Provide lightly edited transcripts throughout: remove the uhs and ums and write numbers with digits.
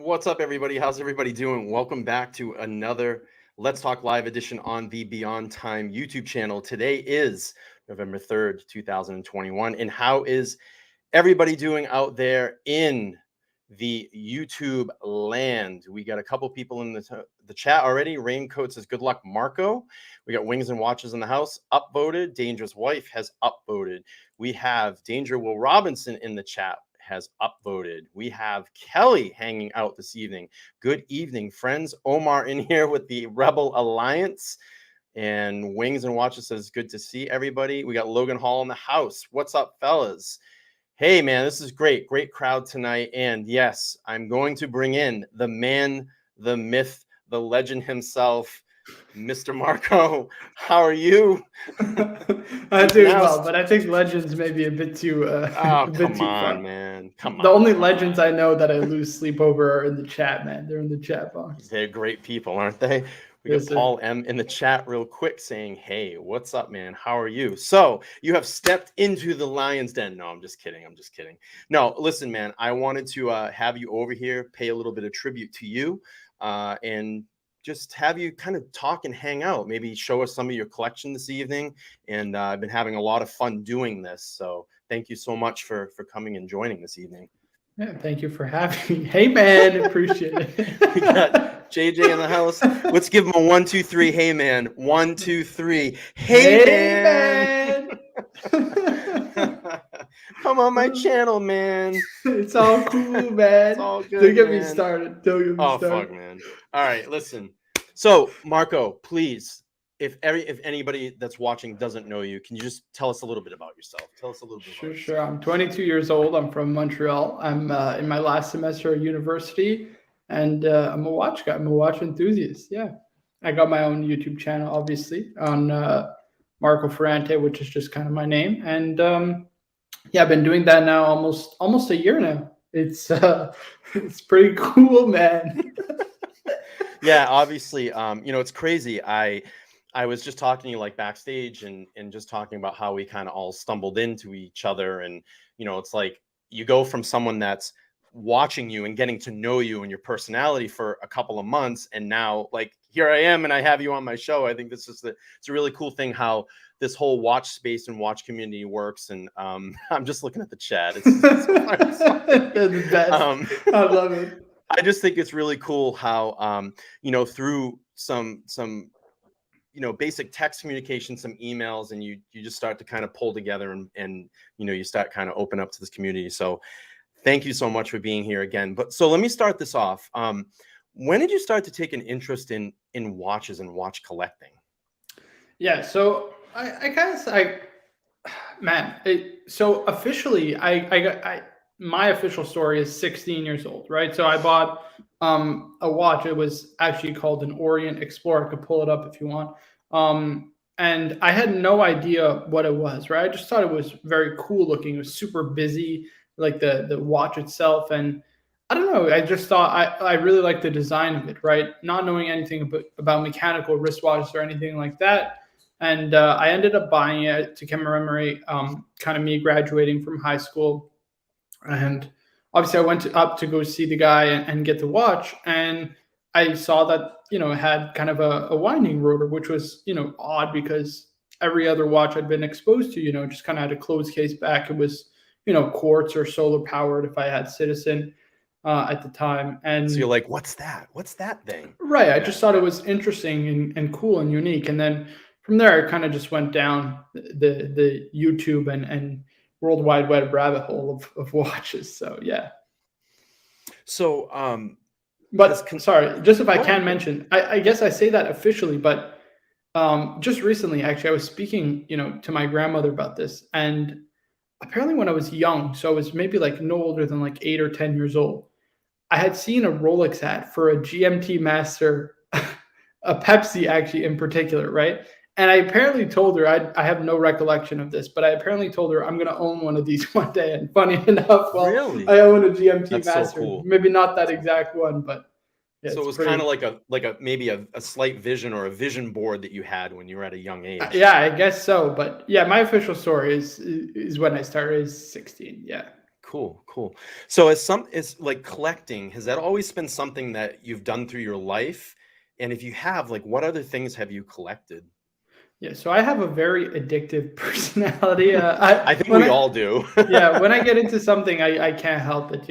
What's up, everybody? How's everybody doing? Welcome back to another Let's Talk Live edition on the Beyond Time YouTube channel. Today is November 3rd, 2021. And how is everybody doing out there in the YouTube land? We got a couple people in the chat already. Raincoat says, good luck, Marco. We got Wings and Watches in the house, upvoted. Dangerous Wife has upvoted. We have Danger Will Robinson in the chat, has upvoted. We have Kelly hanging out this evening. Good evening, friends. Omar in here with the Rebel Alliance. And Wings and Watches says, good to see everybody. We got Logan Hall in the house. What's up, fellas? Hey, man, this is great. Great crowd tonight. And yes, I'm going to bring in the man, the myth, the legend himself, Mr. Marco. How are you? I'm doing well, but I think legends may be a bit too come on, man. Come on. The only legends I know that I lose sleep over are in the chat, man. They're in the chat box. They're great people, aren't they? We got Paul M in the chat real quick saying, hey, what's up, man? How are you? So you have stepped into the lion's den. No, I'm just kidding. I'm just kidding. No, listen, man, I wanted to have you over here, pay a little bit of tribute to you, and just have you kind of talk and hang out, maybe show us some of your collection this evening. And I've been having a lot of fun doing this. So thank you so much for coming and joining this evening. Yeah, thank you for having me. Hey, man, appreciate it. We got JJ in the house. Let's give him a 1, 2, 3. Hey, man. 1, 2, 3. Hey, man. Come on my channel, man. It's all cool, man. It's all good. Don't get me started. Don't get me started. Fuck, man. All right, listen. So, Marco, please, if anybody that's watching doesn't know you, can you just tell us a little bit about yourself? Tell us a little bit. Sure. I'm 22 years old. I'm from Montreal. I'm in my last semester at university, and I'm a watch guy. I'm a watch enthusiast. Yeah, I got my own YouTube channel, obviously, on Marco Ferrante, which is just kind of my name. And yeah, I've been doing that now almost a year now. It's pretty cool, man. Yeah, obviously, it's crazy. I was just talking to you like backstage and just talking about how we kind of all stumbled into each other. And, it's like you go from someone that's watching you and getting to know you and your personality for a couple of months. And now, like, here I am and I have you on my show. I think this is it's a really cool thing how this whole watch space and watch community works. And I'm just looking at the chat. It's the best. I love it. I just think it's really cool how, through some basic text communication, some emails, and you just start to kind of pull together and you start kind of open up to this community. So thank you so much for being here again. But so let me start this off. When did you start to take an interest in watches and watch collecting? Yeah, so I guess so officially my official story is 16 years old, right? So I bought a watch. It was actually called an Orient Explorer. I could pull it up if you want. And I had no idea what it was, right? I just thought it was very cool looking. It was super busy, like the watch itself. And I don't know, I just thought I really liked the design of it, right? Not knowing anything about mechanical wristwatches or anything like that. And I ended up buying it to commemorate kind of me graduating from high school. And obviously I went up to go see the guy and get the watch. And I saw that, it had kind of a winding rotor, which was, odd because every other watch I'd been exposed to, just kind of had a closed case back. It was, quartz or solar powered if I had Citizen at the time. And so you're like, what's that? What's that thing? Right. I just thought it was interesting and cool and unique. And then from there, I kind of just went down the YouTube and World Wide Web rabbit hole of watches. So yeah. So, But sorry, just if I go ahead. can mention, I guess I say that officially, but just recently, actually, I was speaking, to my grandmother about this, and apparently when I was young, so I was maybe like no older than like 8 or 10 years old, I had seen a Rolex ad for a GMT Master, a Pepsi actually in particular, right? And I apparently told her, I have no recollection of this, but I apparently told her I'm going to own one of these one day. And funny enough, well, Really? I own a GMT That's so Master. cool. Maybe not that That's so cool. exact one, but yeah, So it it's was kind of pretty. like a maybe a slight vision or a vision board that you had when you were at a young age. Yeah, I guess so. But yeah, my official story is when I started is 16. Yeah. Cool, cool. So is like collecting, has that always been something that you've done through your life? And if you have, like, what other things have you collected? Yeah, so I have a very addictive personality. I think we all do. Yeah, when I get into something, I can't help it,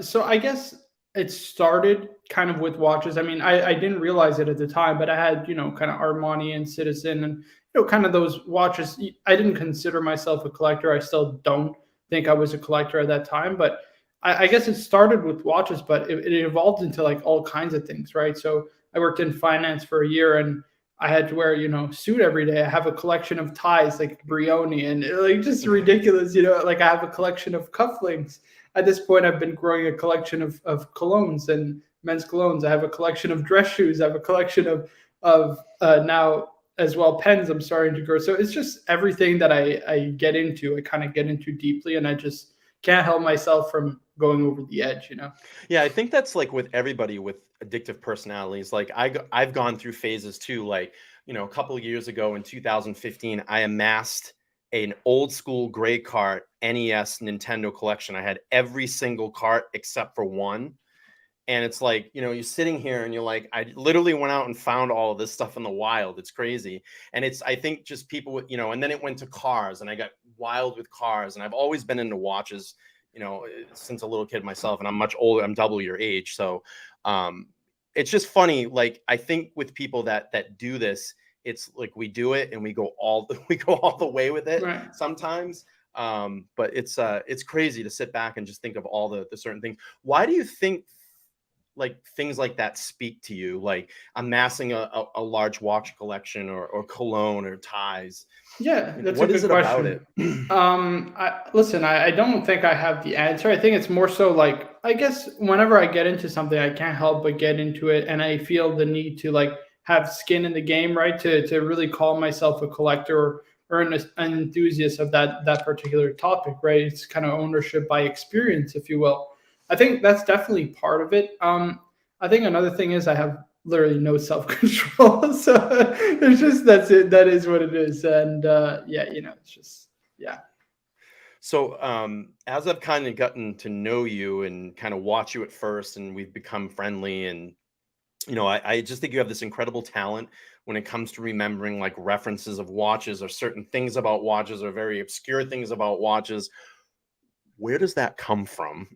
So I guess it started kind of with watches. I mean, I didn't realize it at the time, but I had, kind of Armani and Citizen and, kind of those watches. I didn't consider myself a collector. I still don't think I was a collector at that time, but I guess it started with watches, but it evolved into like all kinds of things, right? So I worked in finance for a year and I had to wear, suit every day. I have a collection of ties like Brioni and like just ridiculous, like I have a collection of cufflinks. At this point, I've been growing a collection of colognes and men's colognes. I have a collection of dress shoes. I have a collection of now as well pens. I'm starting to grow. So it's just everything that I get into. I kind of get into deeply, and I just can't help myself from going over the edge. Yeah, I think that's like with everybody with addictive personalities. Like I've gone through phases too. Like, a couple of years ago in 2015, I amassed an old school gray cart NES Nintendo collection. I had every single cart except for one. And it's like, you're sitting here and you're like, I literally went out and found all of this stuff in the wild. It's crazy. And it's, I think just people with, and then it went to cars and I got wild with cars. And I've always been into watches, since a little kid myself, and I'm much older. I'm double your age. So it's just funny. Like, I think with people that do this, it's like we do it and we go all the way with it Right. sometimes. But it's crazy to sit back and just think of all the certain things. Why do you think like things like that speak to you, like amassing a large watch collection or cologne or ties? Yeah, that's a What is good it about question. it? I don't think I have the answer. I think it's more so like, I guess whenever I get into something, I can't help but get into it, and I feel the need to like have skin in the game, right? To really call myself a collector or an enthusiast of that particular topic, right? It's kind of ownership by experience, if you will. I think that's definitely part of it. I think another thing is I have literally no self control. So it's just that's it. That is what it is. And yeah, it's just yeah. So as I've kind of gotten to know you and kind of watch you at first, and we've become friendly, and I just think you have this incredible talent when it comes to remembering like references of watches or certain things about watches or very obscure things about watches. Where does that come from?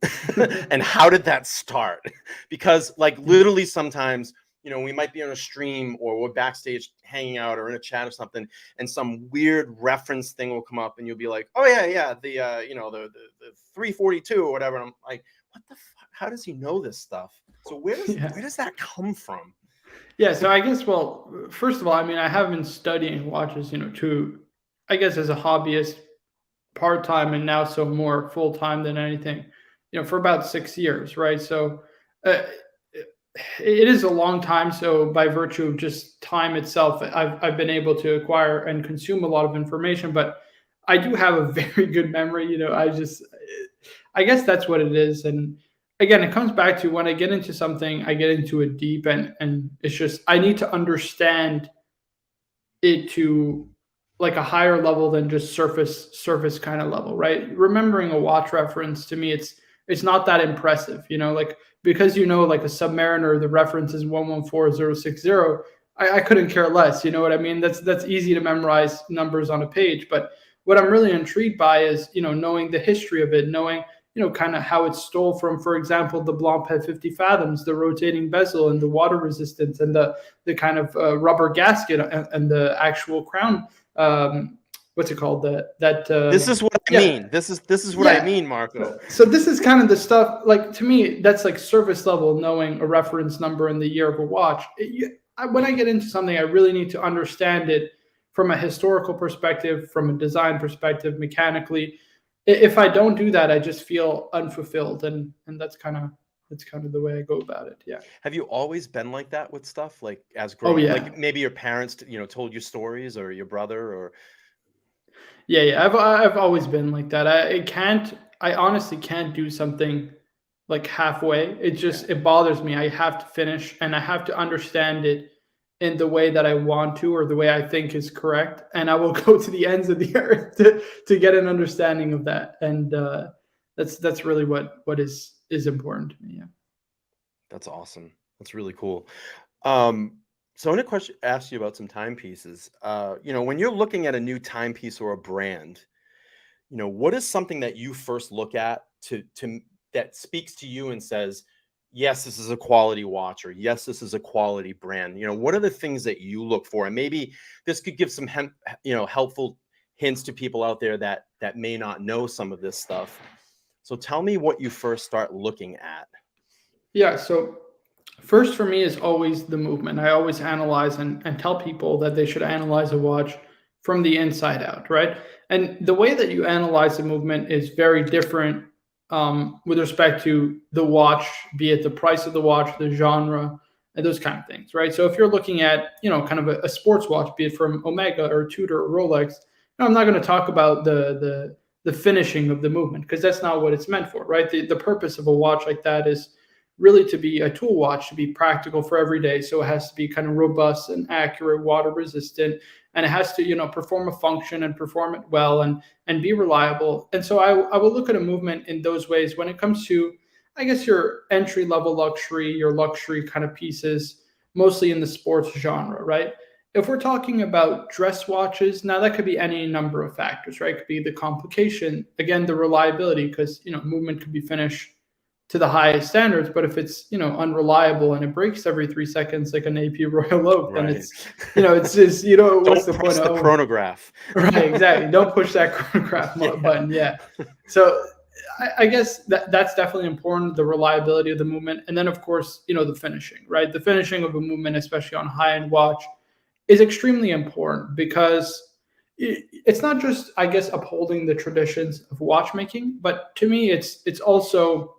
And how did that start? Because like literally sometimes, we might be on a stream or we're backstage hanging out or in a chat or something, and some weird reference thing will come up and you'll be like, oh yeah, the the 342 or whatever. And I'm like, what the fuck? How does he know this stuff? So where does that come from? Yeah, so I guess, well, first of all, I mean, I have been studying watches, to, I guess, as a hobbyist, part time, and now so more full time than anything, for about 6 years, right? So uh, it is a long time. So by virtue of just time itself, I've been able to acquire and consume a lot of information, but I do have a very good memory. I guess that's what it is. And again, it comes back to when I get into something, I get into it deep, and it's just I need to understand it to like a higher level than just surface kind of level, right? Remembering a watch reference, to me, it's not that impressive, like because like a Submariner, the reference is 114060. I couldn't care less, you know what I mean? That's easy to memorize numbers on a page, but what I'm really intrigued by is knowing the history of it, knowing kind of how it's stole from, for example, the Blancpain 50 Fathoms, the rotating bezel and the water resistance and the kind of rubber gasket and the actual crown what's it called? This is what I yeah. mean. This is what I mean, Marco. So this is kind of the stuff, like, to me, that's like service level, knowing a reference number and the year of a watch. When I get into something, I really need to understand it from a historical perspective, from a design perspective, mechanically. If I don't do that, I just feel unfulfilled, and that's kind of the way I go about it. Yeah. Have you always been like that with stuff, like as Oh growing, yeah. like maybe your parents, told you stories, or your brother, or Yeah. I've always been like that. I honestly can't do something like halfway. It bothers me. I have to finish, and I have to understand it in the way that I want to, or the way I think is correct. And I will go to the ends of the earth to get an understanding of that. And that's really what is important to me. Yeah. that's awesome. That's really cool. So I want to ask you about some timepieces. When you're looking at a new timepiece or a brand, what is something that you first look at to that speaks to you and says, yes, this is a quality watch, or yes, this is a quality brand? What are the things that you look for? And maybe this could give some helpful hints to people out there that may not know some of this stuff. So tell me what you first start looking at. Yeah. So first for me is always the movement. I always analyze and tell people that they should analyze a watch from the inside out, right? And the way that you analyze the movement is very different with respect to the watch, be it the price of the watch, the genre, and those kind of things, right? So if you're looking at, kind of a sports watch, be it from Omega or Tudor or Rolex, I'm not going to talk about the finishing of the movement, because that's not what it's meant for, right? The purpose of a watch like that is really to be a tool watch, to be practical for every day. So it has to be kind of robust and accurate, water resistant, and it has to, perform a function and perform it well, and be reliable. And so I will look at a movement in those ways when it comes to, I guess, your entry level luxury, your luxury kind of pieces, mostly in the sports genre, right? If we're talking about dress watches, now that could be any number of factors, right? It could be the complication, again, the reliability, because movement could be finished to the highest standards, but if it's unreliable and it breaks every 3 seconds like an AP Royal Oak, then Right. it's just what's the Don't point press the of chronograph. right? Exactly. Don't push that chronograph button. Yeah. So I guess that's definitely important, the reliability of the movement, and then of course the finishing, right? The finishing of a movement, especially on high end watch, is extremely important, because it's not just, I guess, upholding the traditions of watchmaking, but to me it's also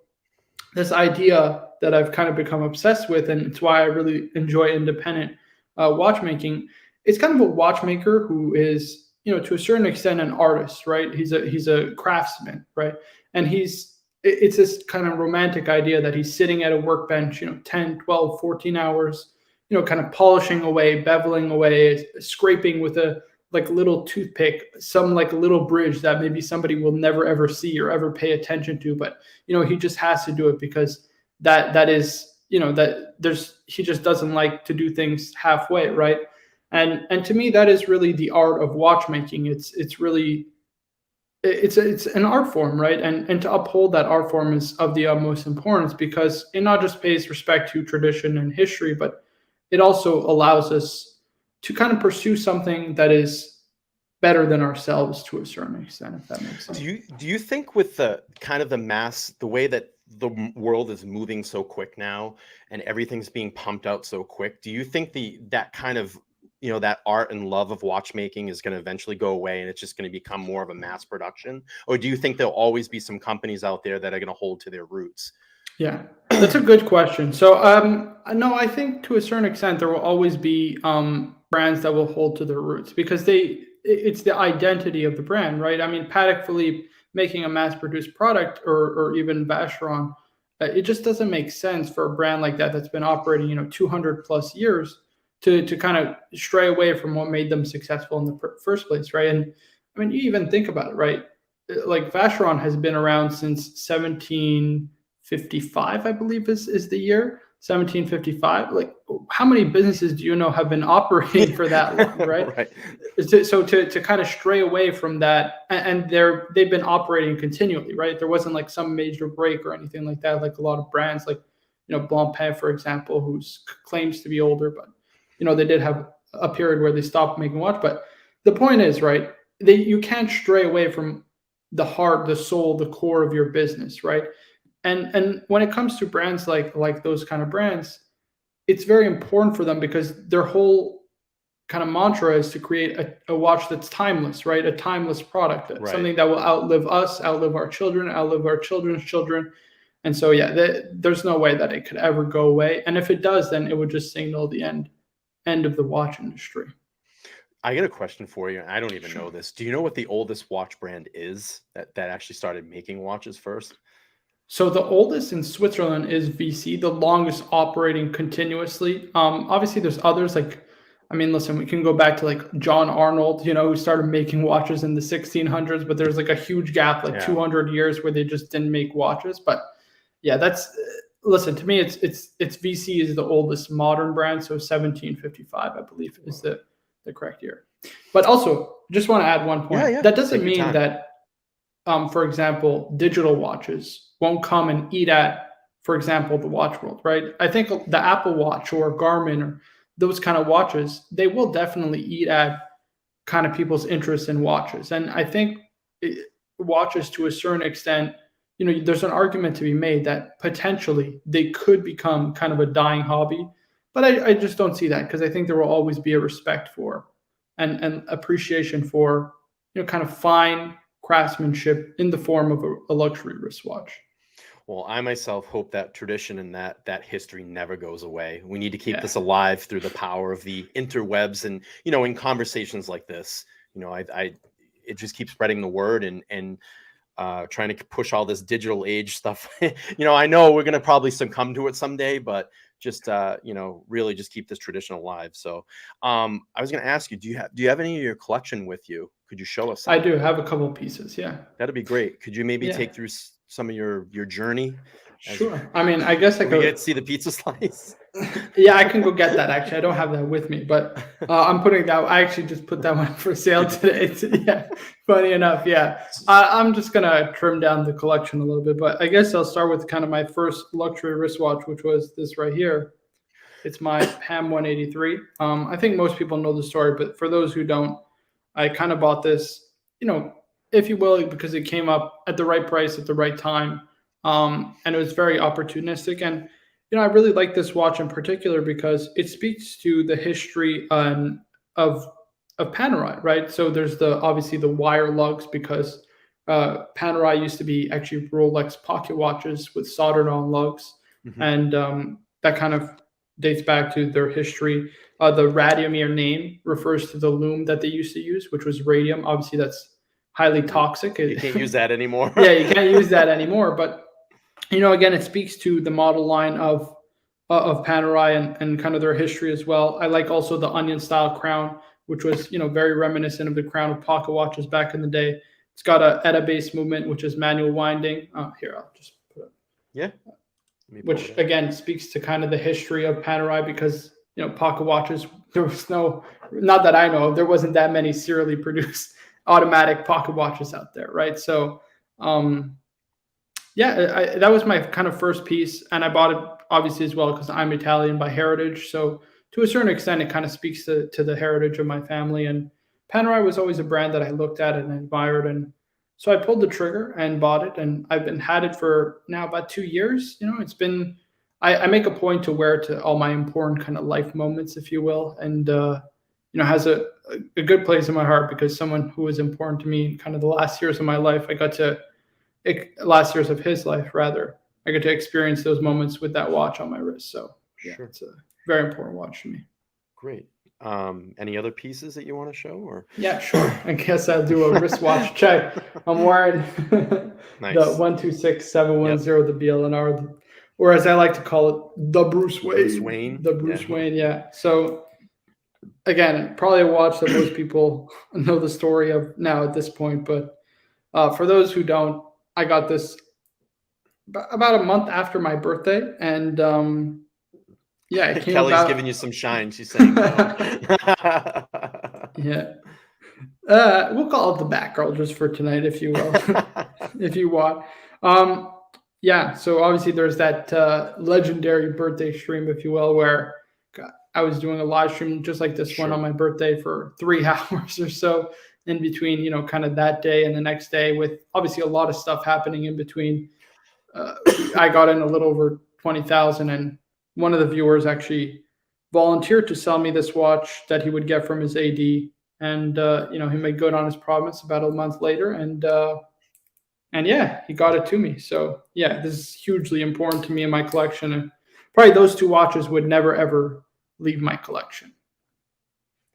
this idea that I've kind of become obsessed with, and it's why I really enjoy independent watchmaking. It's kind of a watchmaker who is, to a certain extent, an artist, right? He's a craftsman, right? And it's this kind of romantic idea that he's sitting at a workbench, 10, 12, 14 hours, kind of polishing away, beveling away, scraping with a like little toothpick, some like a little bridge that maybe somebody will never ever see or ever pay attention to, but he just has to do it because that is that he just doesn't like to do things halfway, right? And to me, that is really the art of watchmaking. It's really it's an art form, right? And to uphold that art form is of the utmost importance, because it not just pays respect to tradition and history, but it also allows us to kind of pursue something that is better than ourselves to a certain extent, if that makes sense. Do you think with the kind of the way that the world is moving so quick now, and everything's being pumped out so quick, do you think that kind of that art and love of watchmaking is going to eventually go away, and it's just going to become more of a mass production? Or do you think there'll always be some companies out there that are going to hold to their roots? Yeah, that's a good question. So, no, I think to a certain extent there will always be brands that will hold to their roots, because it's the identity of the brand, right? I mean, Patek Philippe making a mass-produced product, or even Vacheron, it just doesn't make sense for a brand like that that's been operating, 200 plus years, to kind of stray away from what made them successful in the first place, right? And I mean, you even think about it, right? Like Vacheron has been around since 1755, I believe is the year. 1755. Like, how many businesses do you know have been operating for that long, right? Right. So to kind of stray away from that, and they've been operating continually, right? There wasn't like some major break or anything like that, like a lot of brands, like Blancpain, for example, who's claims to be older, but they did have a period where they stopped making watch. But the point is, right, you can't stray away from the heart, the soul, the core of your business, right? And when it comes to brands like those kind of brands, it's very important for them because their whole kind of mantra is to create a watch that's timeless, right? A timeless product, Right. something that will outlive us, outlive our children, outlive our children's children. And so, yeah, there's no way that it could ever go away. And if it does, then it would just signal the end of the watch industry. I get a question for you. I don't even Sure. know this. Do you know what the oldest watch brand is that actually started making watches first? So the oldest in Switzerland is VC, the longest operating continuously. Obviously, there's others like, I mean, listen, we can go back to like John Arnold, who started making watches in the 1600s, but there's like a huge gap, like Yeah. 200 years, where they just didn't make watches. But yeah, that's listen to me. It's VC is the oldest modern brand, so 1755, I believe, is the correct year. But also, just want to add one Yeah, point. yeah. That Take doesn't your mean time. that for example, digital watches won't come and eat at, for example, the watch world, right? I think the Apple Watch or Garmin or those kind of watches, they will definitely eat at kind of people's interest in watches. And I think watches to a certain extent, there's an argument to be made that potentially they could become kind of a dying hobby. But I just don't see that because I think there will always be a respect for and appreciation for, kind of fine craftsmanship in the form of a luxury wristwatch. Well, I myself hope that tradition and that history never goes away. We need to keep Yeah. this alive through the power of the interwebs, and in conversations like this, I it just keeps spreading the word and trying to push all this digital age stuff. I know we're gonna probably succumb to it someday, but just really just keep this tradition alive. So, I was gonna ask you, do you have any of your collection with you? Could you show us some I of do it? have a couple pieces. Yeah. That'd be great. Could you maybe Yeah. take through some of your journey as you Sure. I mean, I guess I could we get could. to see the pizza slice? Yeah, I can go get that. Actually, I don't have that with me, but I'm putting that. I actually just put that one for sale today. Yeah, funny enough. Yeah, I'm just gonna trim down the collection a little bit, but I guess I'll start with kind of my first luxury wristwatch, which was this right here. It's my PAM 183. I think most people know the story, but for those who don't, I kind of bought this, if you will, because it came up at the right price at the right time, and it was very opportunistic. And I really like this watch in particular because it speaks to the history of of Panerai, right? So there's obviously the wire lugs because Panerai used to be actually Rolex pocket watches with soldered on lugs, Mhm. and that kind of dates back to their history. The Radiomir name refers to the loom that they used to use, which was radium. Obviously, that's highly toxic. You can't use that anymore. Yeah, you can't use that anymore. But again, it speaks to the model line of Panerai and kind of their history as well. I like also the onion style crown, which was very reminiscent of the crown of pocket watches back in the day. It's got a ETA based movement, which is manual winding. Here, I'll just put it, Yeah. Let me pull which it up. again speaks to kind of the history of Panerai because pocket watches, there was not that I know of, there wasn't that many serially produced automatic pocket watches out there, right? So yeah, that was my kind of first piece, and I bought it obviously as well because I'm Italian by heritage. So to a certain extent, it kind of speaks to the heritage of my family. And Panerai was always a brand that I looked at and admired, and so I pulled the trigger and bought it, and I've been had it for now about 2 years. It's been I make a point to wear it to all my important kind of life moments, if you will, and has a good place in my heart because someone who was important to me in kind of the last years of my life, last years of his life rather, I get to experience those moments with that watch on my wrist. So yeah, Sure. it's a very important watch to me. Great. Any other pieces that you want to show, or? Yeah, sure. I guess I'll do a wristwatch check. I'm wearing the Nice. 126710, the BLNR, or as I like to call it, the Bruce Wayne. Bruce Wayne. The Bruce Wayne, yeah. So again, probably a watch that most people know the story of now at this point, but for those who don't, I got this about a month after my birthday, and yeah, it came Kelly's about. giving you some shine. She's saying no. Yeah, we'll call it the Batgirl just for tonight, if you will, if you want. Yeah, so obviously there's that legendary birthday stream, if you will, where I was doing a live stream just like this one Sure. on my birthday for 3 hours or so. in between, kind of that day and the next day, with obviously a lot of stuff happening in between. I got in a little over 20,000, and one of the viewers actually volunteered to sell me this watch that he would get from his AD, and he made good on his promise about a month later, and yeah, he got it to me. So yeah, this is hugely important to me in my collection, and probably those two watches would never ever leave my collection.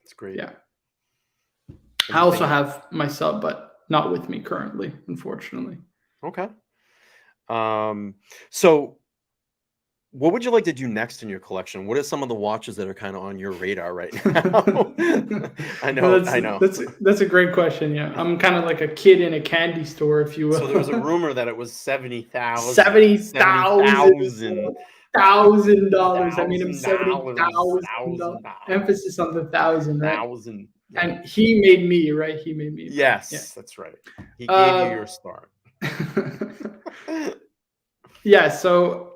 That's great. Yeah. I also have my sub, but not with me currently, unfortunately. Okay. So what would you like to do next in your collection? What are some of the watches that are kind of on your radar right now? I know. That's a great question. Yeah, I'm kind of like a kid in a candy store, if you will. So there was a rumor that it was $70,000. $70,000. $1,000. I mean, $70,000. Emphasis on the thousand, right? $1,000. Yeah. And he made me, right? He made me. Yes, yeah. That's right. He gave you your start. Yeah, so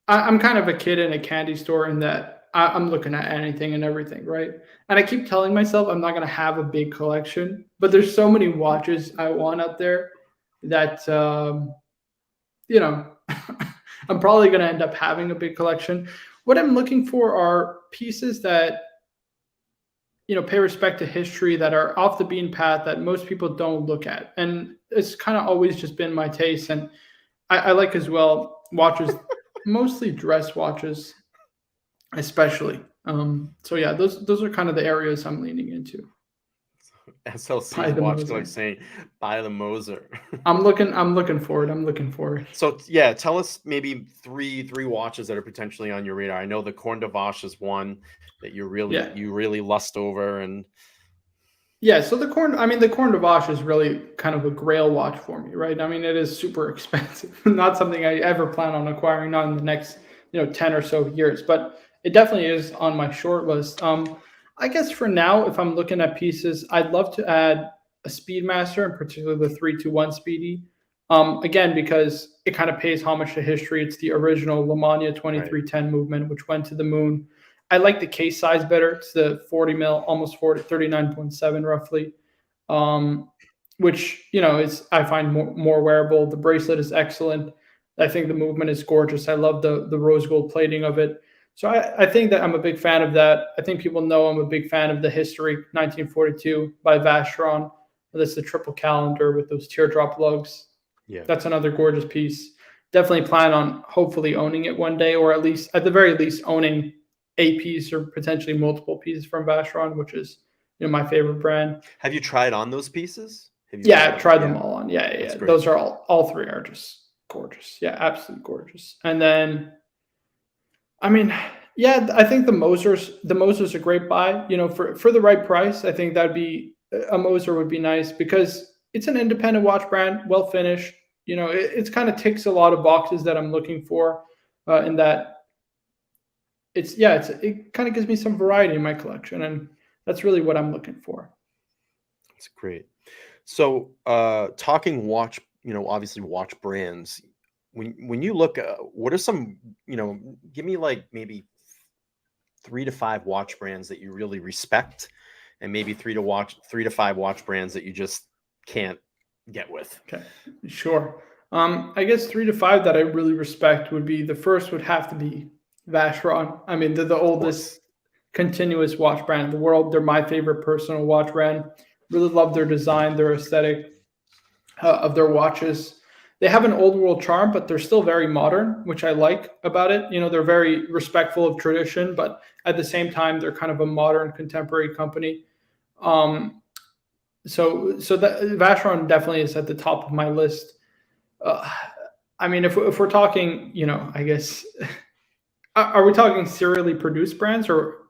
I'm kind of a kid in a candy store in that I'm looking at anything and everything, right? And I keep telling myself I'm not going to have a big collection, but there's so many watches I want out there that, I'm probably going to end up having a big collection. What I'm looking for are pieces that, pay respect to history, that are off the beaten path, that most people don't look at. And it's kind of always just been my taste. And I like as well watches, mostly dress watches, especially. So yeah, those are kind of the areas I'm leaning into. SLC watch like saying, buy the Moser. I'm looking for it. So yeah, tell us maybe three watches that are potentially on your radar. I know the Corne de Vache is one that you really lust over, and yeah. So the Corne de Vache is really kind of a grail watch for me, right? I mean, it is super expensive. Not something I ever plan on acquiring, not in the next 10 or so years, but it definitely is on my short list. I guess for now, if I'm looking at pieces, I'd love to add a Speedmaster, in particular the 321 Speedy. Again, because it kind of pays homage to history. It's the original Lemania 2310 movement, which went to the moon. I like the case size better. It's the 40 mil, almost 39.7 roughly, which, is, I find more wearable. The bracelet is excellent. I think the movement is gorgeous. I love the rose gold plating of it. So I think that I'm a big fan of that. I think people know I'm a big fan of the History 1942 by Vacheron. That's the triple calendar with those teardrop lugs. Yeah, that's another gorgeous piece. Definitely plan on hopefully owning it one day, or at the very least owning a piece or potentially multiple pieces from Vacheron, which is my favorite brand. Have you tried on those pieces? I've tried them all on. Yeah. Those are all three are just gorgeous. Yeah, absolutely gorgeous. And then, I mean, yeah, I think the Moser's a great buy. For the right price, I think that'd be a Moser would be nice, because it's an independent watch brand, well finished. It's kind of ticks a lot of boxes that I'm looking for, in that it kind of gives me some variety in my collection, and that's really what I'm looking for. That's great. So, talking watch, obviously watch brands. When you look, what are some, give me like maybe 3 to 5 watch brands that you really respect, and maybe 3 to 5 watch brands that you just can't get with. Okay, sure. I guess 3 to 5 that I really respect would be, the first would have to be Vacheron. I mean, they're the oldest continuous watch brand in the world. They're my favorite personal watch brand. Really love their design, their aesthetic of their watches. They have an old world charm, but they're still very modern, which I like about it. They're very respectful of tradition, but at the same time, they're kind of a modern contemporary company. So that Vacheron definitely is at the top of my list. I mean, if we're talking, I guess, are we talking serially produced brands, or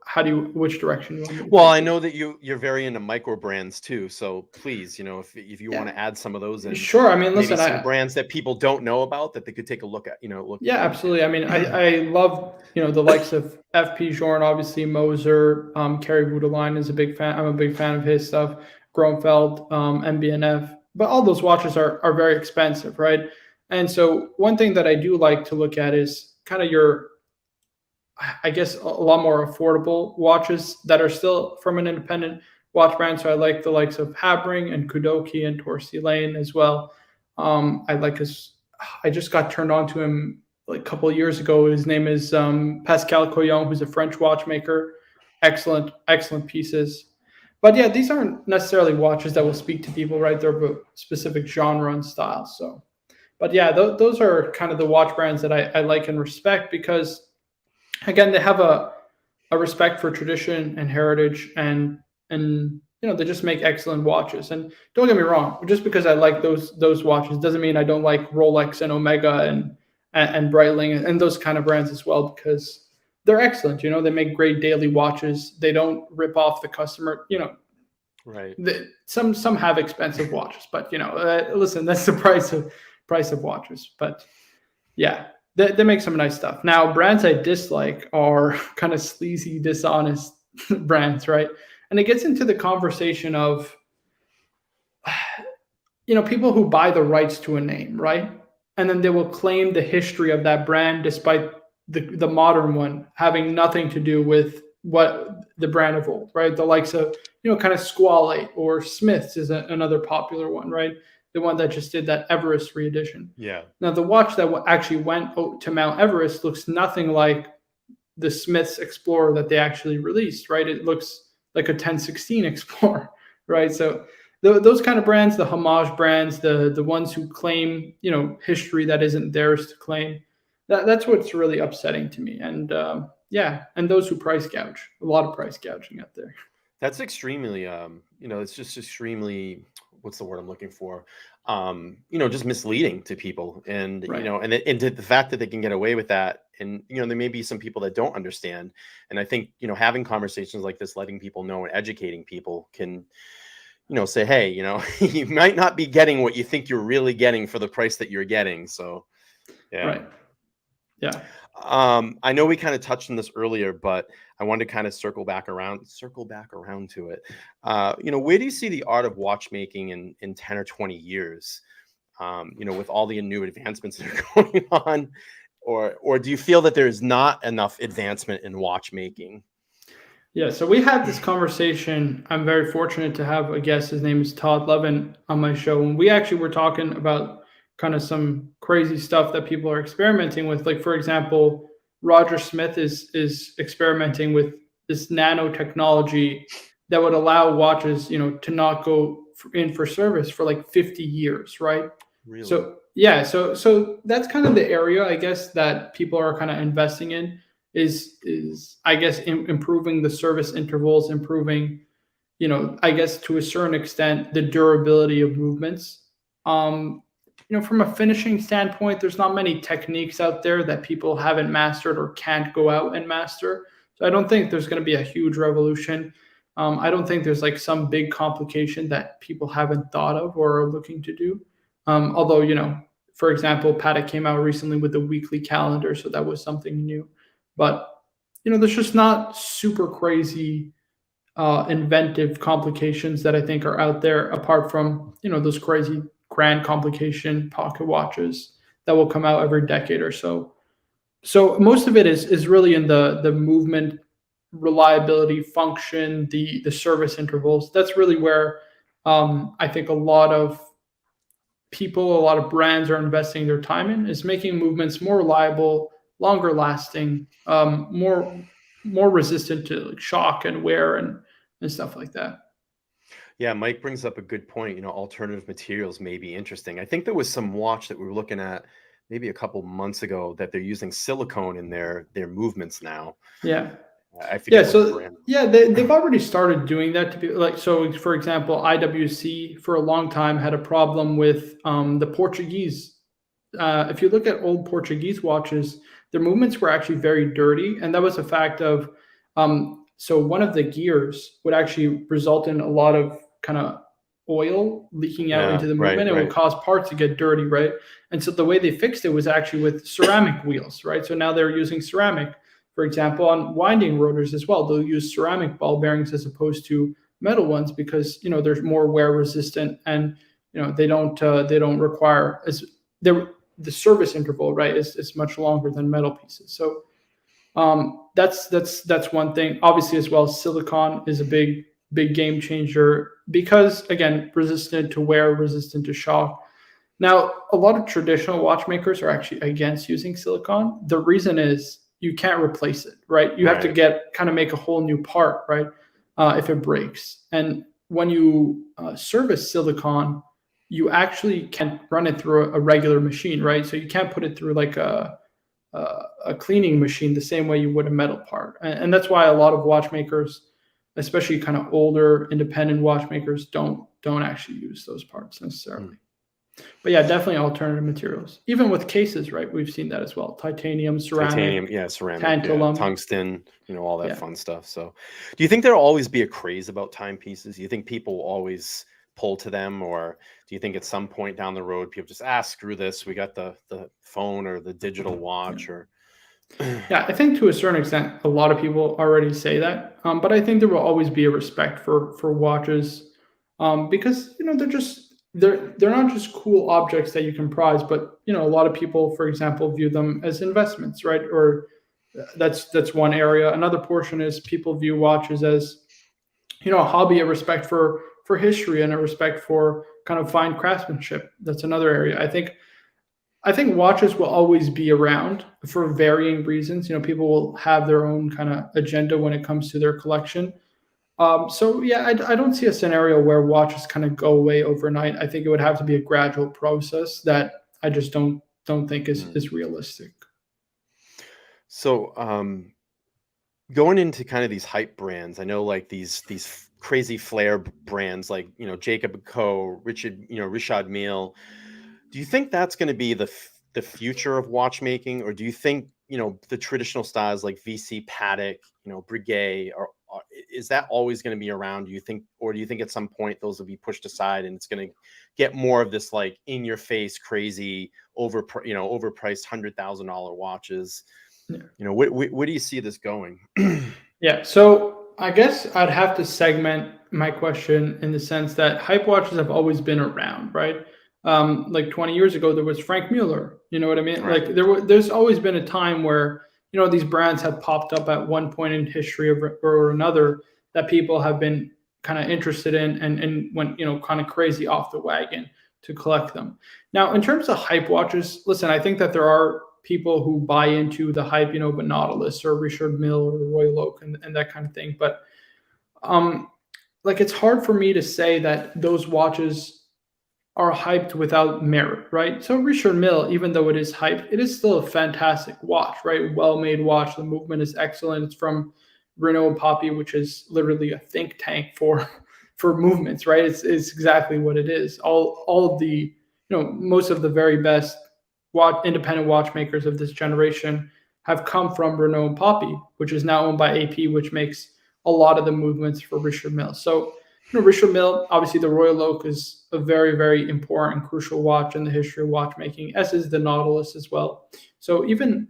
which direction you want me to Well, I know that you're very into micro brands too. So please, if you want to add some of those in. Sure. I mean, listen, some brands that people don't know about that they could take a look at, Yeah, absolutely. I mean, I love, the likes of FP Journe, obviously Moser, Kerry Voutiline is a big fan. I'm a big fan of his stuff. Gromfeld, MB&F, but all those watches are very expensive, right? And so one thing that I do like to look at is kind of I guess, a lot more affordable watches that are still from an independent watch brands. So I like the likes of Habring and Kudoki and Torcy Lane as well. I like his. I just got turned on to him like a couple of years ago. His name is Pascal Coyon, who's a French watchmaker. Excellent pieces. But yeah, these aren't necessarily watches that will speak to people, right? They're of a specific genre and style. So, but yeah, those are kind of the watch brands that I like and respect because, again, they have a respect for tradition and heritage, and they just make excellent watches. And don't get me wrong, just because I like those watches doesn't mean I don't like Rolex and Omega and Breitling and those kind of brands as well, because they're excellent. They make great daily watches. They don't rip off the customer. Right. Some have expensive watches, but listen, that's the price of watches. But yeah, they make some nice stuff. Now, brands I dislike are kind of sleazy, dishonest brands, right? And it gets into the conversation of people who buy the rights to a name, right? And then they will claim the history of that brand despite the modern one having nothing to do with what the brand of old, right? The likes of, kind of Squale or Smiths is another popular one, right? The one that just did that Everest reedition. Yeah. Now, the watch that actually went to Mount Everest looks nothing like the Smiths Explorer that they actually released, right? It looks like a 1016 Explorer, right? So those kind of brands, the homage brands, the ones who claim, history that isn't theirs to claim, that's what's really upsetting to me. And and those who price gouge, a lot of price gouging out there. That's extremely, it's just extremely, what's the word I'm looking for? Just misleading to people. And, Right. And the fact that they can get away with that. And, there may be some people that don't understand. And I think, having conversations like this, letting people know and educating people can, say, hey, you might not be getting what you think you're really getting for the price that you're getting. So, yeah. Right. Yeah. I know we kind of touched on this earlier, but I wanted to kind of circle back around to it. Where do you see the art of watchmaking in 10 or 20 years? With all the new advancements that are going on, or do you feel that there's not enough advancement in watchmaking? Yeah, so we had this conversation. I'm very fortunate to have a guest. His name is Todd Levin on my show. And we actually were talking about kind of some crazy stuff that people are experimenting with. Like, for example, Roger Smith is experimenting with this nanotechnology that would allow watches, to not go in for service for like 50 years, right? Really? So yeah, so that's kind of the area, I guess, that people are kind of investing in is I guess improving the service intervals, improving, I guess to a certain extent the durability of movements. From a finishing standpoint, there's not many techniques out there that people haven't mastered or can't go out and master. So I don't think there's going to be a huge revolution. I don't think there's like some big complication that people haven't thought of or are looking to do. Although, for example, Patek came out recently with the weekly calendar, so that was something new. But, there's just not super crazy inventive complications that I think are out there apart from, those crazy grand complication pocket watches that will come out every decade or so. So most of it is really in the movement, reliability, function, the service intervals. That's really where I think a lot of people, a lot of brands are investing their time in, is making movements more reliable, longer lasting, more resistant to like shock and wear and stuff like that. Yeah, Mike brings up a good point. Alternative materials may be interesting. I think there was some watch that we were looking at maybe a couple months ago that they're using silicone in their movements now. Yeah. I forget. Yeah, so yeah, they've already started doing that to be like, so for example, IWC for a long time had a problem with the Portuguese. If you look at old Portuguese watches, their movements were actually very dirty, and that was a fact of so one of the gears would actually result in a lot of kind of oil leaking out into the movement and would cause parts to get dirty, right? And so the way they fixed it was actually with ceramic wheels, right? So now they're using ceramic. For example, on winding rotors as well, they'll use ceramic ball bearings as opposed to metal ones because they're more wear resistant and they don't require as the service interval, right, is much longer than metal pieces. So that's one thing. Obviously, as well, silicon is a big big game changer because, again, resistant to wear, resistant to shock. Now, a lot of traditional watchmakers are actually against using silicon. The reason is you can't replace it, right? You have to make a whole new part, right? If it breaks. And when you service silicon, you actually can't run it through a regular machine, right? So you can't put it through like a cleaning machine the same way you would a metal part. And that's why a lot of watchmakers, especially kind of older independent watchmakers, don't actually use those parts necessarily. But yeah, definitely alternative materials. Even with cases, right? We've seen that as well. Titanium, ceramic, tantalum, tungsten, all that fun stuff. So do you think there'll always be a craze about timepieces? Do you think people will always pull to them, or do you think at some point down the road people just screw this, we got the phone or the digital watch? Or yeah, I think to a certain extent a lot of people already say that, but I think there will always be a respect for watches, because they're not just cool objects that you can prize, but a lot of people, for example, view them as investments, right? Or that's one area. Another portion is people view watches as a hobby, a respect for history, and a respect for kind of fine craftsmanship. That's another area. I think watches will always be around for varying reasons. People will have their own kind of agenda when it comes to their collection. So yeah, I don't see a scenario where watches kind of go away overnight. I think it would have to be a gradual process that I just don't think is realistic. So going into kind of these hype brands, I know like these crazy flair brands like Jacob & Co, Richard Mille. Do you think that's going to be the future of watchmaking, or do you think the traditional styles like VC Patek, Breguet, or is that always going to be around? Do you think at some point those will be pushed aside and it's going to get more of this like in your face, crazy, overpriced $100,000 watches? Yeah. Where do you see this going? Yeah, so I guess I'd have to segment my question in the sense that hype watches have always been around, right? Like 20 years ago, there was Frank Mueller. You know what I mean? Right. Like there's always been a time where these brands have popped up at one point in history or another that people have been kind of interested in and went kind of crazy off the wagon to collect them. Now, in terms of hype watches, listen, I think that there are people who buy into the hype, but Nautilus or Richard Mille or Royal Oak and that kind of thing. But like it's hard for me to say that those watches are hyped without merit, right? So Richard Mille, even though it is hyped, it is still a fantastic watch, right? Well-made watch. The movement is excellent. It's from Renault and Poppy, which is literally a think tank for movements, right? It's exactly what it is. All of the most of the very best independent watchmakers of this generation have come from Renault and Poppy, which is now owned by AP, which makes a lot of the movements for Richard Mille. So Richard Mille, obviously the Royal Oak is a very, very important, crucial watch in the history of watchmaking, as is the Nautilus as well. So even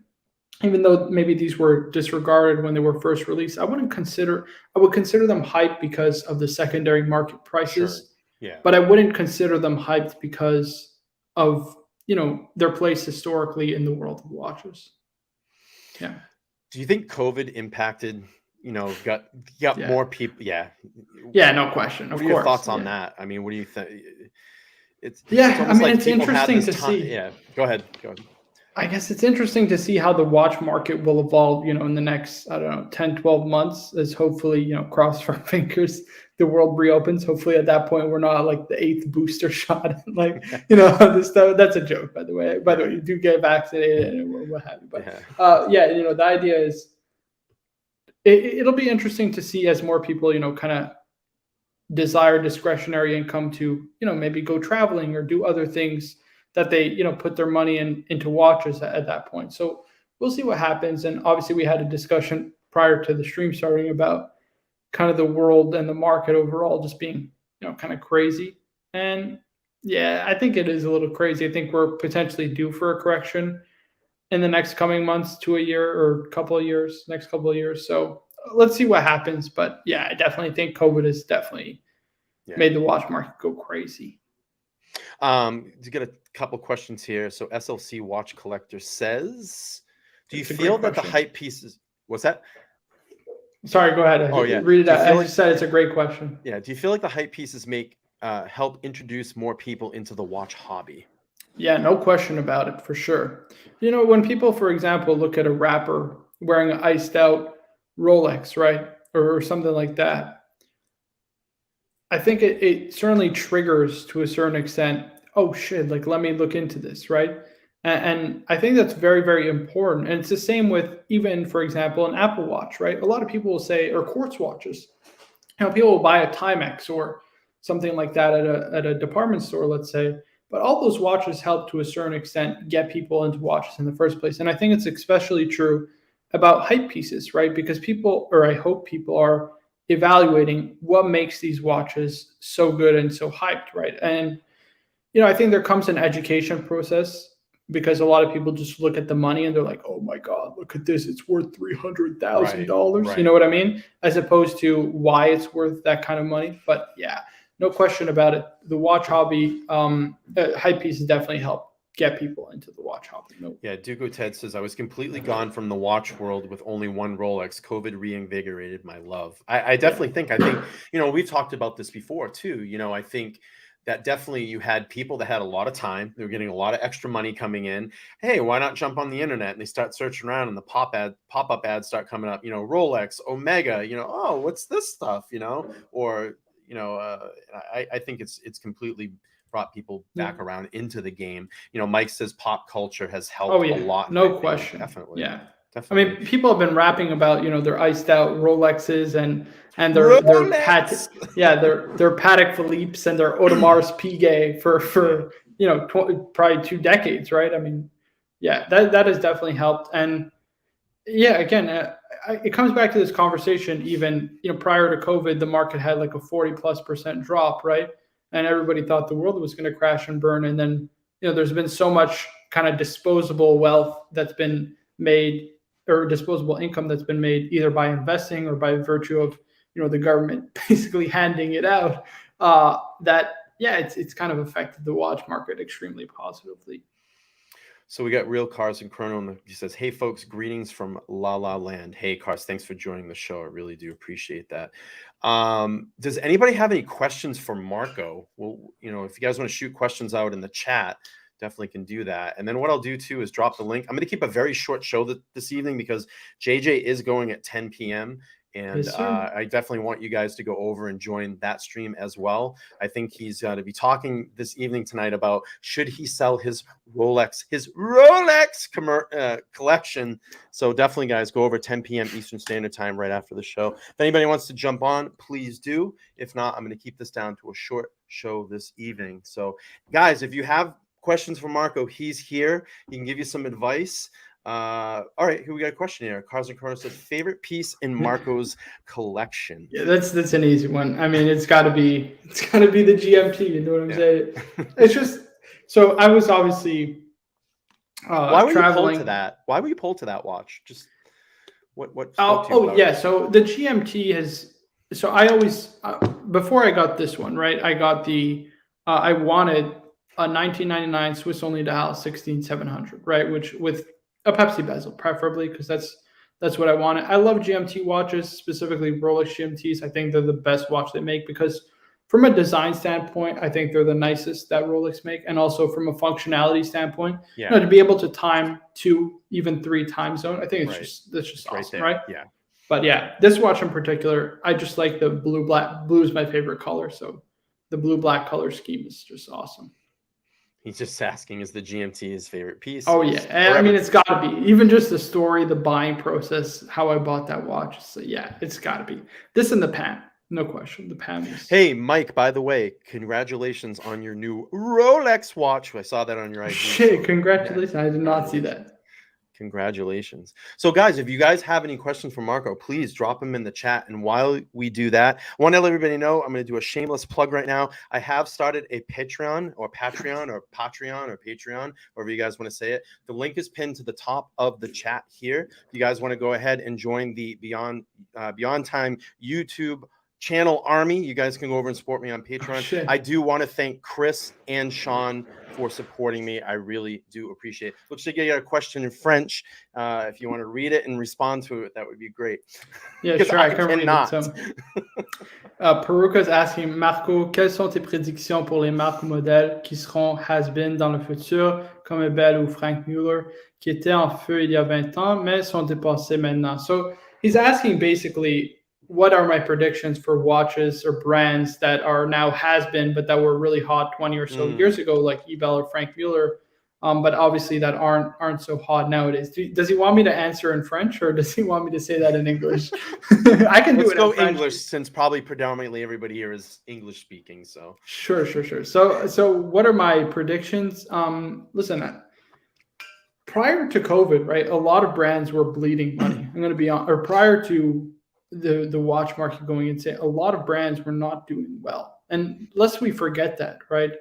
though maybe these were disregarded when they were first released, I would consider them hyped because of the secondary market prices. Sure. Yeah. But I wouldn't consider them hyped because of their place historically in the world of watches. Yeah. Do you think COVID impacted? Got more people. Yeah. Yeah, no question. What are your thoughts on that? I mean, what do you think? It's interesting to see. Yeah. Go ahead. I guess it's interesting to see how the watch market will evolve, in the next, 10, 12 months, as hopefully, cross our fingers, the world reopens. Hopefully at that point, we're not like the 8th booster shot. Like, this stuff. That's a joke, by the way. By the way, you do get vaccinated and what have you. But the idea is it'll be interesting to see as more people, kind of desire discretionary income to, maybe go traveling or do other things that they, put their money into watches at that point. So we'll see what happens. And obviously we had a discussion prior to the stream starting about kind of the world and the market overall just being, kind of crazy. And yeah, I think it is a little crazy. I think we're potentially due for a correction in the next coming months to a year or next couple of years. So let's see what happens. But yeah, I definitely think COVID has definitely made the watch market go crazy. To get a couple questions here. So SLC Watch Collector says, do you feel that the hype pieces, what's that? Sorry, go ahead. Oh yeah. Read it Do you out. feel As like you said, it's a great question. Yeah. Do you feel like the hype pieces help introduce more people into the watch hobby? Yeah, no question about it, for sure. When people, for example, look at a rapper wearing an iced out Rolex, right, or something like that, I think it certainly triggers to a certain extent. Oh shit! Like, let me look into this, right? And I think that's very, very important. And it's the same with, even, for example, an Apple Watch, right? A lot of people will say, or quartz watches. People will buy a Timex or something like that at a department store, let's say. But all those watches help to a certain extent get people into watches in the first place. And I think it's especially true about hype pieces, right? Because people, or I hope people, are evaluating what makes these watches so good and so hyped, right? And I think there comes an education process, because a lot of people just look at the money and they're like, "Oh my God, look at this! It's worth $300,000." You know what I mean? As opposed to why it's worth that kind of money. But yeah, no question about it. The watch hobby, hype pieces definitely help get people into the watch hobby. No. Yeah, Duco Ted says, I was completely gone from the watch world with only one Rolex. COVID reinvigorated my love. I definitely think, we've talked about this before too. I think that definitely you had people that had a lot of time. They were getting a lot of extra money coming in. Hey, why not jump on the internet? And they start searching around, and the pop-up ads start coming up, Rolex, Omega, oh, what's this stuff, or, I think it's completely brought people back around into the game. Mike says pop culture has helped a lot. No question. Definitely. Yeah. Definitely. I mean, people have been rapping about, their iced out Rolexes and their Rolex! their Patek Philippe's and their Audemars Piguet for probably 2 decades, right? I mean, yeah, that has definitely helped. And yeah, again, it comes back to this conversation. Even prior to COVID, the market had like a 40+% drop, right? And everybody thought the world was going to crash and burn. And then there's been so much kind of disposable wealth that's been made, or disposable income that's been made, either by investing or by virtue of the government basically handing it out. That it's kind of affected the watch market extremely positively. So we got Real Cars and Chrono. He says, "Hey folks, greetings from La La Land." Hey Cars, thanks for joining the show. I really do appreciate that. Does anybody have any questions for Marco? Well, if you guys want to shoot questions out in the chat, definitely can do that. And then what I'll do too is drop the link. I'm going to keep a very short show this evening because JJ is going at 10 p.m. And Yes, I definitely want you guys to go over and join that stream as well. I think he's going to be talking this evening tonight about should he sell his Rolex collection. So definitely, guys, go over 10 p.m. Eastern Standard Time right after the show. If anybody wants to jump on, please do. If not, I'm going to keep this down to a short show this evening. So, guys, if you have questions for Marco, he's here. He can give you some advice. All right, here we got a question here. Cars and Chrono says, favorite piece in Marco's collection. Yeah, that's an easy one. I mean, it's got to be the GMT. You know what I'm saying? It's just, so I was obviously why were traveling. You pulled to that? Why were you pulled to that watch? Just what? Yeah. So the GMT has. So I always before I got this one, right? I got I wanted a 1999 Swiss only dial 16700, right? Which with a Pepsi bezel, preferably, because that's what I wanted. I love GMT watches, specifically Rolex GMTs. I think they're the best watch they make because from a design standpoint, I think they're the nicest that Rolex make. And also from a functionality standpoint, to be able to time 2, even 3 time zone, I think that's just awesome, right? Yeah. But yeah, this watch in particular, I just like the blue-black. Blue is my favorite color, so the blue-black color scheme is just awesome. He's just asking, is the GMT his favorite piece? Oh, yeah. I mean, it's got to be. Even just the story, the buying process, how I bought that watch. So, yeah, it's got to be. This and the PAM. No question. The PAM is... Hey, Mike, by the way, congratulations on your new Rolex watch. I saw that on your IG. Shit, congratulations. I did not see that. Congratulations. So, guys, if you guys have any questions for Marco, please drop them in the chat. And while we do that, I want to let everybody know I'm going to do a shameless plug right now. I have started a Patreon, whatever you guys want to say it. The link is pinned to the top of the chat here. If you guys want to go ahead and join the Beyond Time YouTube channel army. You guys can go over and support me on Oh, Patreon. shit. I do want to thank Chris and Sean for supporting me. I really do appreciate it. Looks like you got a question in French. If you want to read it and respond to it, that would be great. Yeah, Because sure, I can read it. So, Peruka's asking, Marco, quelles sont tes prédictions pour les marques ou modèles qui seront has-been dans le futur, comme Ebel ou Frank Mueller, qui étaient en feu il y a 20 ans, mais sont dépassés maintenant? So he's asking basically, what are my predictions for watches or brands that are now has-been, but that were really hot 20 or so years ago, like Ebel or Frank Mueller, but obviously that aren't so hot nowadays. Does he want me to answer in French, or does he want me to say that in English? I can do it go in French. English, since probably predominantly everybody here is English speaking. So Sure. So what are my predictions? Listen, prior to COVID, right, a lot of brands were bleeding money. I'm going to be on, or prior to the watch market going insane, a lot of brands were not doing well, and lest we forget that, right?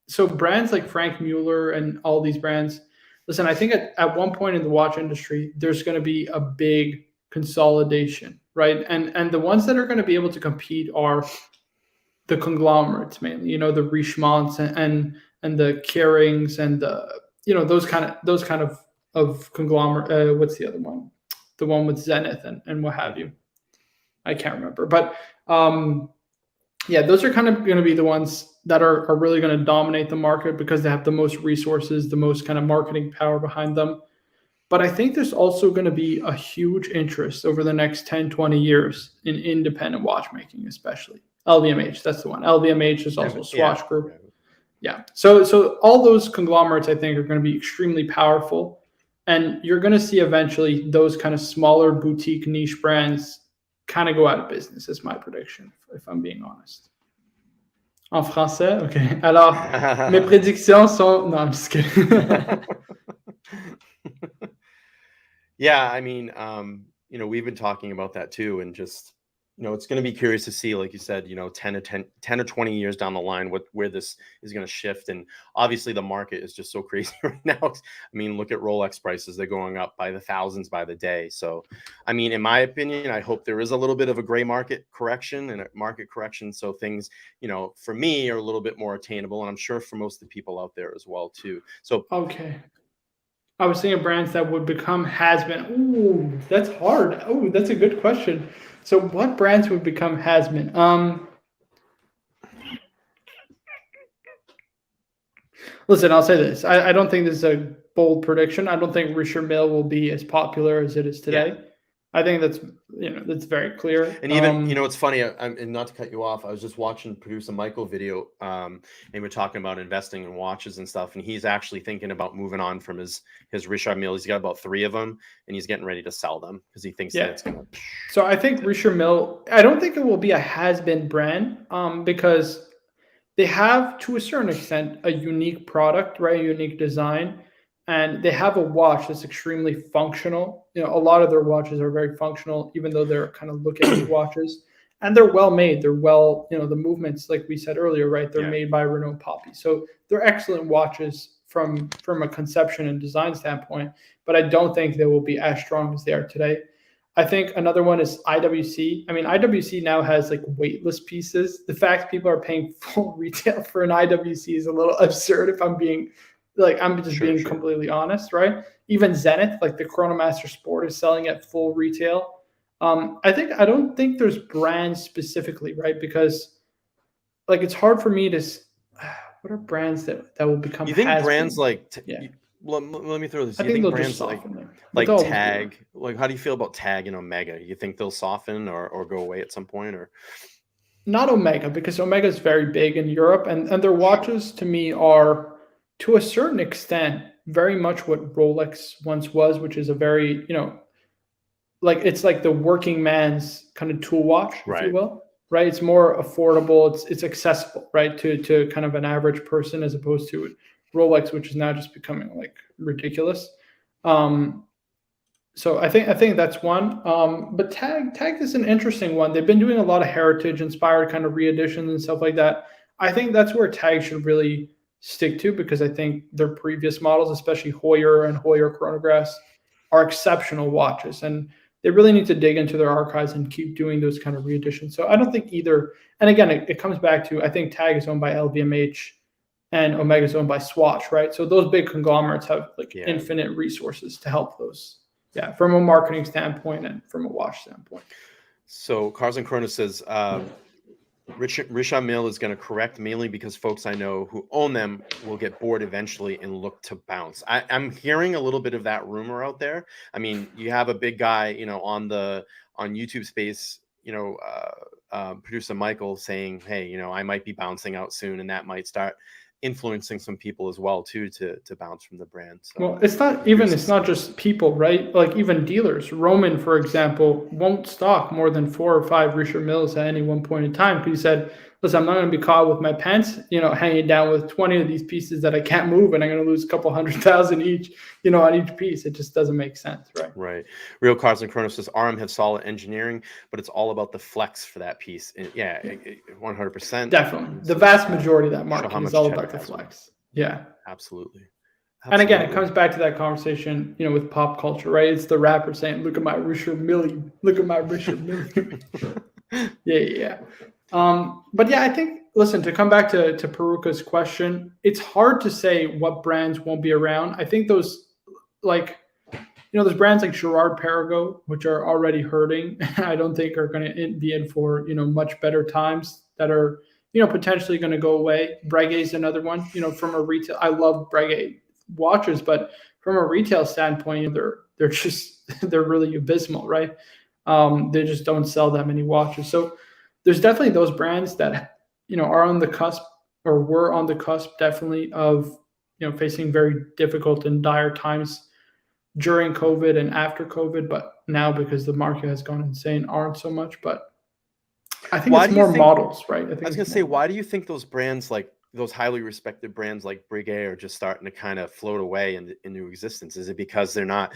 So brands like Frank Mueller and all these brands, listen, I think at one point in the watch industry, there's going to be a big consolidation, right? And the ones that are going to be able to compete are the conglomerates mainly, you know, the Richemonts and the Kehrings and the, you know, those kind of conglomerate. What's the other one? The one with Zenith and what have you. I can't remember, but yeah, those are kind of going to be the ones that are really going to dominate the market because they have the most resources, the most kind of marketing power behind them. But I think there's also going to be a huge interest over the next 10, 20 years in independent watchmaking, especially. LVMH, that's the one. LVMH is also Swatch Group. Yeah. So all those conglomerates, I think, are going to be extremely powerful. And you're going to see eventually those kind of smaller boutique niche brands kind of go out of business, is my prediction, if I'm being honest. En français? Okay. Alors, mes prédictions sont... No, I'm just kidding. Yeah, I mean, you know, we've been talking about that too, and just, you know, it's going to be curious to see, like you said, you know, 10 or 20 years down the line, where this is going to shift. And obviously the market is just so crazy right now. I mean, look at Rolex prices. They're going up by the thousands by the day. So, I mean, in my opinion, I hope there is a little bit of a gray market correction so things, you know, for me are a little bit more attainable. And I'm sure for most of the people out there as well too. So, okay. I was thinking brands that would become has-been. Ooh, that's hard. Oh, that's a good question. So what brands would become has-been? Listen, I'll say this. I don't think this is a bold prediction. I don't think Richard Mille will be as popular as it is today. Yeah. I think that's very clear. And even, you know, it's funny, and not to cut you off, I was just watching Producer Michael video, and we're talking about investing in watches and stuff, and he's actually thinking about moving on from his Richard Mille. He's got about 3 of them, and he's getting ready to sell them because he thinks that it's going to. So I think Richard Mille, I don't think it will be a has-been brand, because they have, to a certain extent, a unique product, right? A unique design. And they have a watch that's extremely functional. You know, a lot of their watches are very functional, even though they're kind of look-at watches. And they're well made. They're well, you know, the movements, like we said earlier, right? They're made by Renault Poppy. So they're excellent watches from a conception and design standpoint. But I don't think they will be as strong as they are today. I think another one is IWC. I mean, IWC now has like weightless pieces. The fact people are paying full retail for an IWC is a little absurd, if I'm being... I'm just being completely honest, right? Even Zenith, like the Chronomaster Sport, is selling at full retail. I don't think there's brands specifically, right? Because like it's hard for me to. What are brands that will become? You think brands like? Let me throw this. You think brands like Tag? Like, how do you feel about Tag and Omega? You think they'll soften or go away at some point, or? Not Omega, because Omega is very big in Europe, and their watches to me are, to a certain extent, very much what Rolex once was, which is a very, you know, like it's like the working man's kind of tool watch, if you will, right? It's more affordable. It's accessible, right, to kind of an average person, as opposed to Rolex, which is now just becoming like ridiculous. So I think that's one. But Tag is an interesting one. They've been doing a lot of heritage inspired kind of reeditions and stuff like that. I think that's where Tag should really stick to, because I think their previous models, especially Hoyer and Hoyer chronographs, are exceptional watches. And they really need to dig into their archives and keep doing those kind of reeditions. So I don't think either. And again, it comes back to, I think Tag is owned by LVMH and Omega is owned by Swatch, right? So those big conglomerates have like infinite resources to help those. Yeah, from a marketing standpoint and from a watch standpoint. So Cars and Chrono says, Richard Mill is going to correct mainly because folks I know who own them will get bored eventually and look to bounce. I'm hearing a little bit of that rumor out there. I mean, you have a big guy, on YouTube Space, producer Michael saying, hey, I might be bouncing out soon, and that might start influencing some people as well too to bounce from the brand. So, well, it's not just people, right? Like even dealers. Roman, for example, won't stock more than 4 or 5 Richard Milles at any one point in time because he said, listen, I'm not going to be caught with my pants, hanging down with 20 of these pieces that I can't move, and I'm going to lose a couple $100,000 each, on each piece. It just doesn't make sense, right? Right. Real Cars and Chronos says RM have solid engineering, but it's all about the flex for that piece. And 100%. Definitely. The vast majority of that market is all about the flex. Yeah. Absolutely. And again, it comes back to that conversation, with pop culture, right? It's the rapper saying, look at my Richard Mille. Look at my Richard Mille. Yeah. But yeah, I think, listen, to come back to Peruka's question, it's hard to say what brands won't be around. I think those, there's brands like Girard-Perregaux, which are already hurting. I don't think are going to be in for, much better times that are, potentially going to go away. Breguet is another one, from a retail. I love Breguet watches, but from a retail standpoint, they're really abysmal, right? They just don't sell that many watches. So there's definitely those brands that, are on the cusp or were on the cusp definitely of, facing very difficult and dire times during COVID and after COVID, but now because the market has gone insane, aren't so much. But I think it's more models, right? I was going to say, why do you think those brands, like those highly respected brands like Breguet, are just starting to kind of float away into existence? Is it because they're not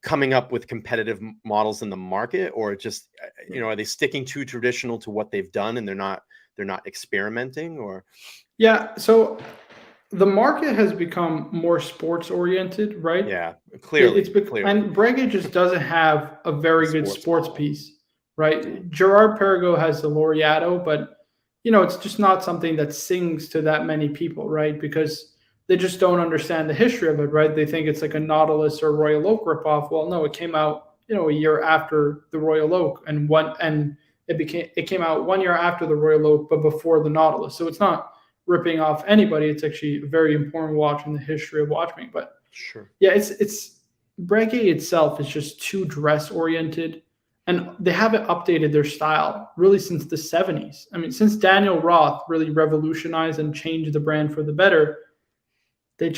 coming up with competitive models in the market, or just, are they sticking too traditional to what they've done and they're not experimenting? Or yeah, so the market has become more sports oriented, right? Yeah, clearly. And Breguet just doesn't have a very good sports piece, right? Girard-Perregaux has the Laureato, but it's just not something that sings to that many people, right? Because they just don't understand the history of it, right? They think it's like a Nautilus or Royal Oak ripoff. Well, no, it came out, a year after the Royal Oak, and it came out 1 year after the Royal Oak, but before the Nautilus. So it's not ripping off anybody. It's actually a very important watch in the history of watchmaking. But sure, yeah, it's Breguet itself is just too dress oriented, and they haven't updated their style really since the 70s. I mean, since Daniel Roth really revolutionized and changed the brand for the better, they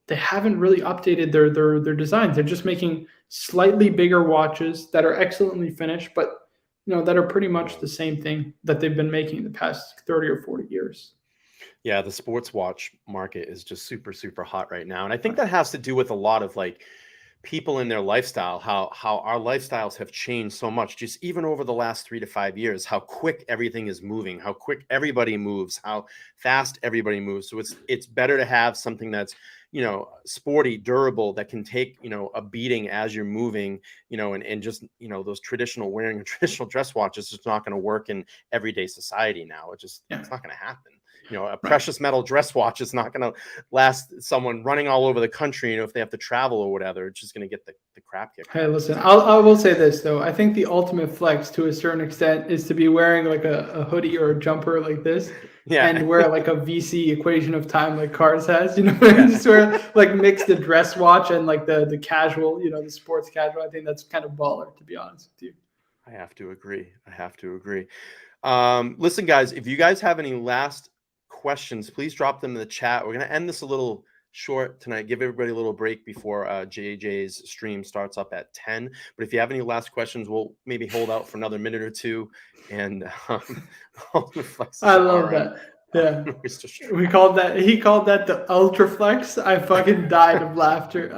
haven't really updated their designs. They're just making slightly bigger watches that are excellently finished, but that are pretty much the same thing that they've been making the past 30 or 40 years. Yeah, the sports watch market is just super, super hot right now. And I think that has to do with a lot of people in their lifestyle, how our lifestyles have changed so much, just even over the last 3 to 5 years, how quick everything is moving, how quick everybody moves, how fast everybody moves. So it's better to have something that's, sporty, durable, that can take, a beating as you're moving, and just, those wearing a traditional dress watch is just not going to work in everyday society now. It's not going to happen. A precious metal dress watch is not going to last someone running all over the country. If they have to travel or whatever, it's just going to get the crap kicked. Hey, listen, I will say this though. I think the ultimate flex to a certain extent is to be wearing like a hoodie or a jumper like this, and wear like a VC equation of time like Cars has. Just wear mix the dress watch and the casual, the sports casual. I think that's kind of baller, to be honest with you. I have to agree. Listen, guys, if you guys have any last questions, please drop them in the chat. We're going to end this a little short tonight, give everybody a little break before JJ's stream starts up at 10. But if you have any last questions, we'll maybe hold out for another minute or two. And I love that. Yeah. He called that the ultra flex. I fucking died of laughter.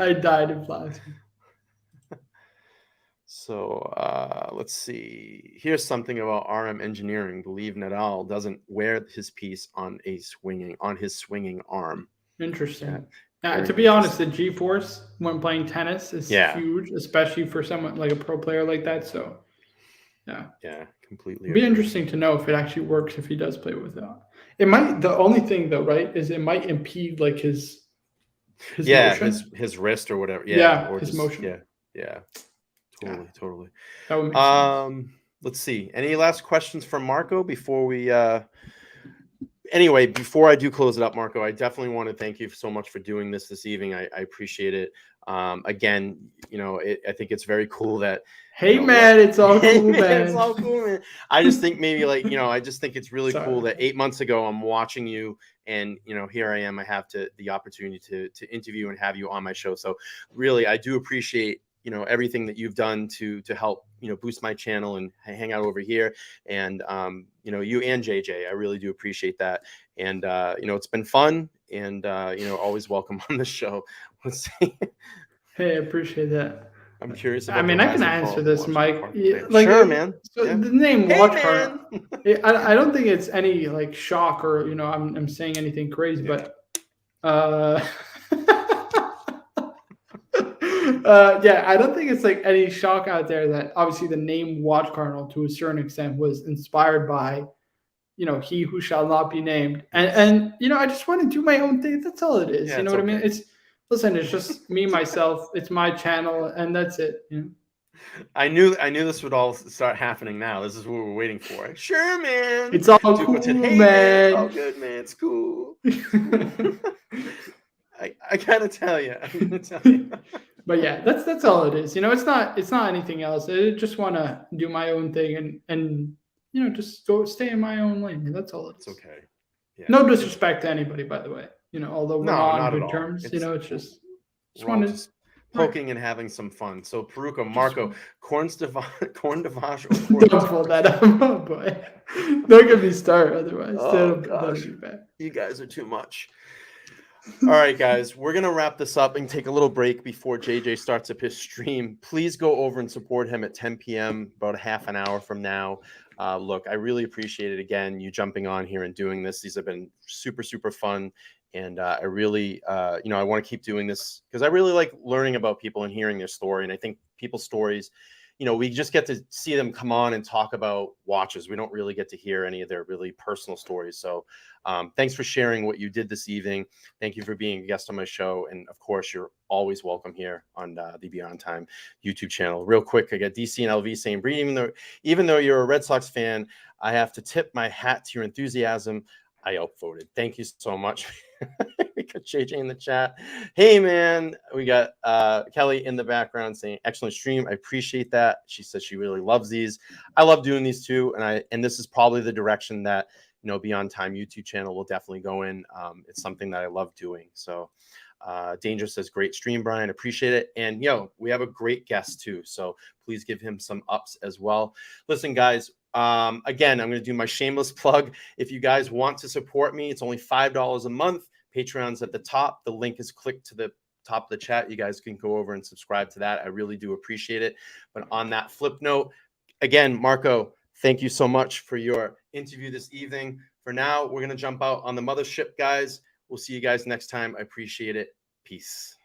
So let's see. Here's something about RM engineering. Believe Nadal doesn't wear his piece on his swinging arm. Interesting. To be honest, the G-force when playing tennis is huge, especially for someone like a pro player like that. So, yeah, completely. It'd be interesting to know if it actually works if he does play with it. It might. The only thing though, right, is it might impede like his motion. his wrist or whatever. Yeah, or his just motion. Totally. That would make sense. Let's see. Any last questions from Marco before we? Anyway, before I do close it up, Marco, I definitely want to thank you so much for doing this evening. I appreciate it. Again, I think it's very cool that. Hey, man, it's all cool, man. It's all cool, man. I just think maybe I just think it's really cool that 8 months ago I'm watching you, and here I am. I have the opportunity to interview and have you on my show. So really, I do appreciate everything that you've done to help boost my channel and hang out over here, and you and JJ, I really do appreciate that. And it's been fun, and always welcome on the show. Let's see. Hey, I appreciate that. I'm curious about. I mean, I can answer this, Mike. Sure, man. So the name Watch Card, I don't think it's any like shock or I'm saying anything crazy, but I don't think it's like any shock out there that obviously the name Watch Cardinal to a certain extent was inspired by, he who shall not be named. And I just want to do my own thing. That's all it is. You know what I mean? It's just me, myself. It's my channel, and that's it. I knew this would all start happening now. This is what we're waiting for. Sure, man. It's all cool, man. It's all good, man. It's cool. I gotta tell you. But yeah, that's all it is. It's not anything else. I just want to do my own thing and just go stay in my own lane. That's all it is. It's okay. Yeah. No disrespect to anybody, by the way. Although we're not on good terms, it's just poking and having some fun. So Peruka, Marco, corn divage. Don't pull that up, oh boy. Don't get me started. Otherwise, gosh, you guys are too much. All right, guys, we're going to wrap this up and take a little break before JJ starts up his stream. Please go over and support him at 10 p.m., about a half an hour from now. Look, I really appreciate it, again, you jumping on here and doing this. These have been super, super fun. And I really, I want to keep doing this because I really like learning about people and hearing their story. And I think people's stories, we just get to see them come on and talk about watches. We don't really get to hear any of their really personal stories. So thanks for sharing what you did this evening. Thank you for being a guest on my show. And of course, you're always welcome here on the Beyond Time YouTube channel. Real quick, I got DC and LV saying, Bree, even though you're a Red Sox fan, I have to tip my hat to your enthusiasm. I upvoted. Thank you so much. We got JJ in the chat. Hey, man. We got Kelly in the background saying, excellent stream. I appreciate that. She says she really loves these. I love doing these too. And this is probably the direction that, Beyond Time YouTube channel will definitely go in. It's something that I love doing. So Danger says, great stream, Brian. Appreciate it. And, we have a great guest too. So please give him some ups as well. Listen, guys. Again, I'm going to do my shameless plug. If you guys want to support me, it's only $5 a month. Patreon's at the top. The link is clicked to the top of the chat. You guys can go over and subscribe to that. I really do appreciate it. But on that flip note, again, Marco, thank you so much for your interview this evening. For now, we're going to jump out on the mothership, guys. We'll see you guys next time. I appreciate it. Peace.